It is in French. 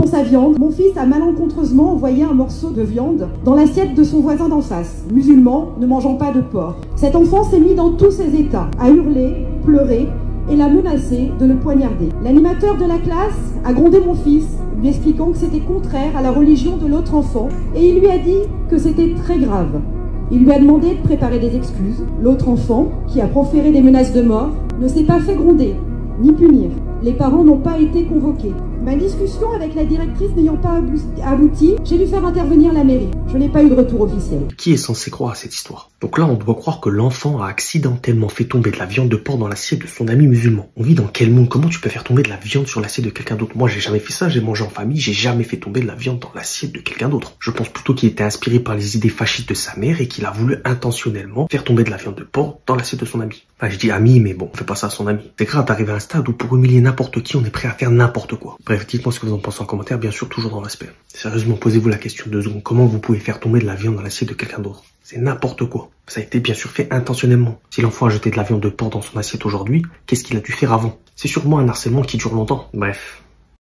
Pour sa viande, mon fils a malencontreusement envoyé un morceau de viande dans l'assiette de son voisin d'en face, musulman, ne mangeant pas de porc. Cet enfant s'est mis dans tous ses états, à hurler, pleurer et l'a menacé de le poignarder. L'animateur de la classe a grondé mon fils, lui expliquant que c'était contraire à la religion de l'autre enfant, et il lui a dit que c'était très grave. Il lui a demandé de préparer des excuses. L'autre enfant, qui a proféré des menaces de mort, ne s'est pas fait gronder, ni punir. Les parents n'ont pas été convoqués. Ma discussion avec la directrice n'ayant pas abouti, j'ai dû faire intervenir la mairie. Je n'ai pas eu de retour officiel. Qui est censé croire à cette histoire? Donc là, on doit croire que l'enfant a accidentellement fait tomber de la viande de porc dans l'assiette de son ami musulman. On vit dans quel monde? Comment tu peux faire tomber de la viande sur l'assiette de quelqu'un d'autre? Moi, j'ai jamais fait ça, j'ai mangé en famille, j'ai jamais fait tomber de la viande dans l'assiette de quelqu'un d'autre. Je pense plutôt qu'il était inspiré par les idées fascistes de sa mère et qu'il a voulu intentionnellement faire tomber de la viande de porc dans l'assiette de son ami. Enfin, je dis ami, mais bon, on fait pas ça à son ami. C'est grave d'arriver à un stade où pour humilier n'importe qui, on est prêt à faire n'importe quoi. Bref, dites-moi ce que vous en pensez en commentaire, bien sûr, toujours dans l'aspect. Sérieusement, posez-vous la question 2 secondes. Comment vous pouvez faire tomber de la viande dans l'assiette de quelqu'un d'autre? C'est n'importe quoi. Ça a été bien sûr fait intentionnellement. Si l'enfant a jeté de la viande de porc dans son assiette aujourd'hui, qu'est-ce qu'il a dû faire avant? C'est sûrement un harcèlement qui dure longtemps. Bref.